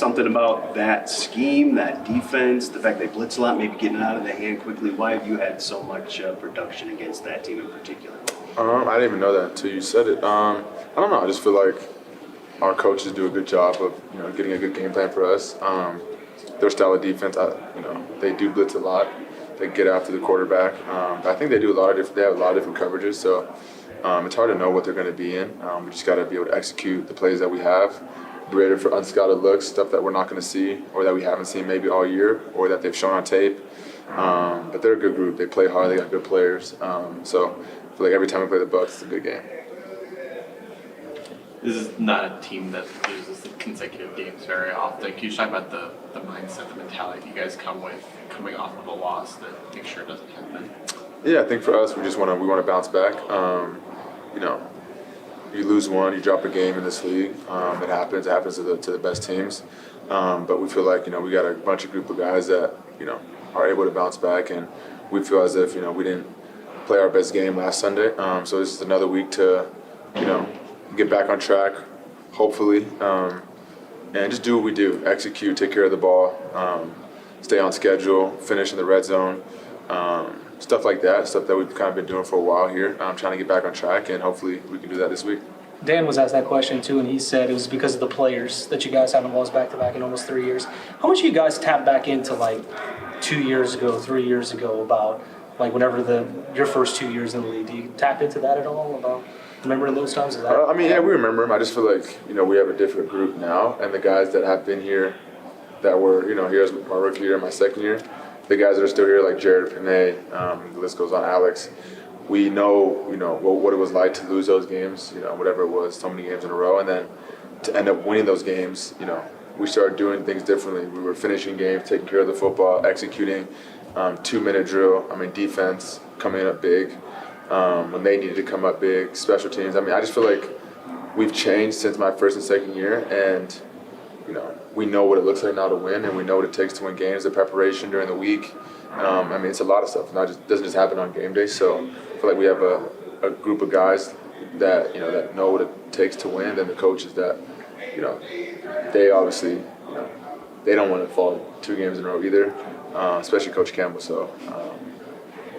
something about that scheme, that defense, the fact they blitz a lot, maybe getting it out of the hand quickly? Why have you had so much production against that team in particular? I didn't even know that until you said it. I don't know. I just feel like our coaches do a good job of getting a good game plan for us. Their style of defense, they do blitz a lot. They get after the quarterback. I think they do they have a lot of different coverages, so it's hard to know what they're going to be in. We just got to be able to execute the plays that we have, be ready for unscouted looks, stuff that we're not going to see or that we haven't seen maybe all year or that they've shown on tape. But they're a good group. They play hard. They got good players. So I feel like every time we play the Bucs, it's a good game. This is not a team that loses consecutive games very often. Can you talk about the mindset, the mentality you guys come with coming off of a loss that make sure it doesn't happen? Yeah, I think for us, we want to bounce back. You lose one, you drop a game in this league. It happens. It happens to the best teams. But we feel like we got a bunch of group of guys that are able to bounce back, and we feel as if we didn't play our best game last Sunday. So this is another week to get back on track, hopefully, and just do what we do: execute, take care of the ball, stay on schedule, finish in the red zone. Stuff like that, stuff that we've kind of been doing for a while here. I'm trying to get back on track, and hopefully we can do that this week. Dan was asked that question too, and he said it was because of the players that you guys haven't lost back-to-back in almost 3 years. How much you guys tap back into 2 years ago, 3 years ago about whenever your first 2 years in the league? Do you tap into that at all about remembering those times? Yeah, we remember them. I just feel like we have a different group now, and the guys that have been here, that were here as my rookie year, my second year. The guys that are still here, like Jared Panay, the list goes on, Alex, we know, what it was like to lose those games, whatever it was, so many games in a row, and then to end up winning those games, we started doing things differently. We were finishing games, taking care of the football, executing, 2-minute drill, defense coming up big, when they needed to come up big, special teams. I just feel like we've changed since my first and second year, and we know what it looks like now to win, and we know what it takes to win games, the preparation during the week. It's a lot of stuff. It doesn't just happen on game day. So I feel like we have a group of guys that that know what it takes to win, and the coaches that they obviously they don't want to fall 2 games in a row either, especially Coach Campbell. So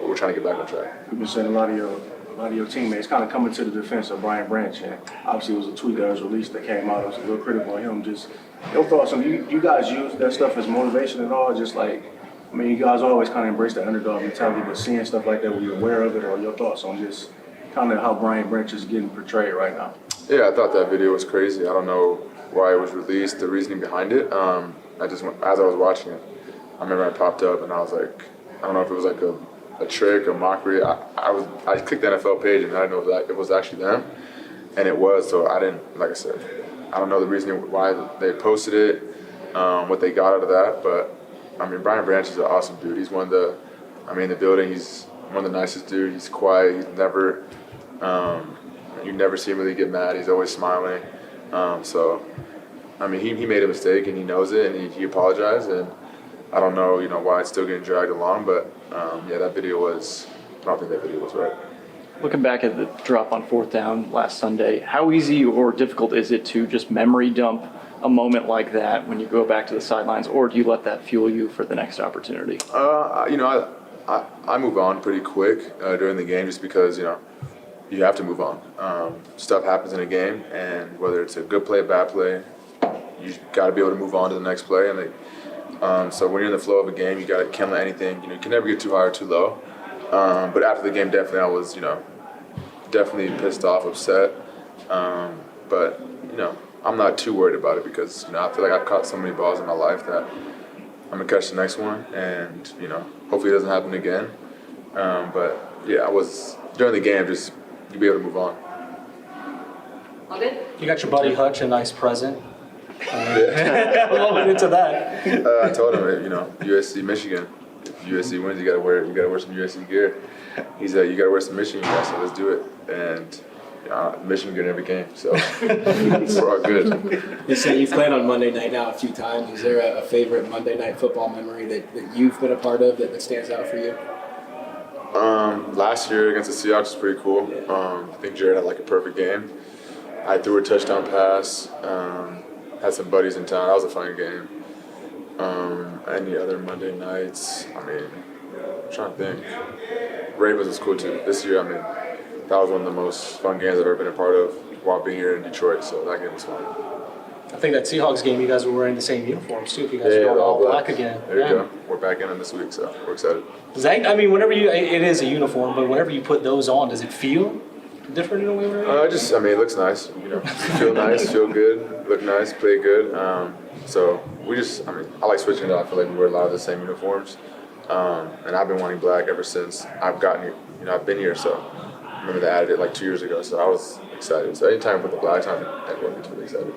we're trying to get back on track. You've been saying a lot of your teammates kind of coming to the defense of Brian Branch, and obviously it was a tweet that was released that came out. It was a little critical of him. Just your thoughts on you guys use that stuff as motivation at all? Just you guys always kind of embrace that underdog mentality, but seeing stuff like that, were you aware of it, or your thoughts on just kind of how Brian Branch is getting portrayed right now? Yeah, I thought that video was crazy. I don't know why it was released, the reasoning behind it. As I was watching it, I remember I popped up and I was like, I don't know if it was like a trick or mockery. I clicked the NFL page and I didn't know that it was actually them, and it was. So I didn't, like I said, I don't know the reasoning why they posted it, what they got out of that. But Brian Branch is an awesome dude. He's one of the, in the building, he's one of the nicest dudes. He's quiet. He's never, you never see him really get mad. He's always smiling. He made a mistake and he knows it, and he apologized. And I don't know, why it's still getting dragged along, but that video was. I don't think that video was right. Looking back at the drop on 4th down last Sunday, how easy or difficult is it to just memory dump a moment like that when you go back to the sidelines, or do you let that fuel you for the next opportunity? I move on pretty quick during the game, just because you have to move on. Stuff happens in a game, and whether it's a good play, a bad play, you got to be able to move on to the next play. And so when you're in the flow of a game, you can't let anything. You can never get too high or too low. But after the game, definitely I was definitely pissed off, upset. But I'm not too worried about it, because I feel like I've caught so many balls in my life that I'm gonna catch the next one, and hopefully it doesn't happen again. But yeah, I was during the game, just you be able to move on. You got your buddy Hutch a nice present. A little bit into that. I told him, USC, Michigan. If USC wins, you gotta wear some USC gear. He said, you gotta wear some Michigan gear, so let's do it. And Michigan gear never came, so we're all good. You said you've played on Monday night now a few times. Is there a favorite Monday night football memory that you've been a part of that stands out for you? Last year against the Seahawks was pretty cool. I think Jared had a perfect game. I threw a touchdown pass. had some buddies in town. That was a fun game. Any other Monday nights? I mean, I'm trying to think. Ravens was cool too. This year, I mean, that was one of the most fun games I've ever been a part of while being here in Detroit. So that game was fun. I think that Seahawks game, you guys were wearing the same uniforms too. If you guys Yeah, were the all black Blacks. again. There you go. We're back in them this week, so we're excited. Does that, I mean, whenever it is a uniform, but whenever you put those on, does it feel different in a way? I mean, it looks nice. You know, feel nice, feel good, look nice, play good. So I mean, I like switching it up. I feel like we wear a lot of the same uniforms. And I've been wanting black ever since I've gotten here. You know, I've been here, so I remember they added it like 2 years ago. So I was excited. So anytime with the black, everyone gets really excited.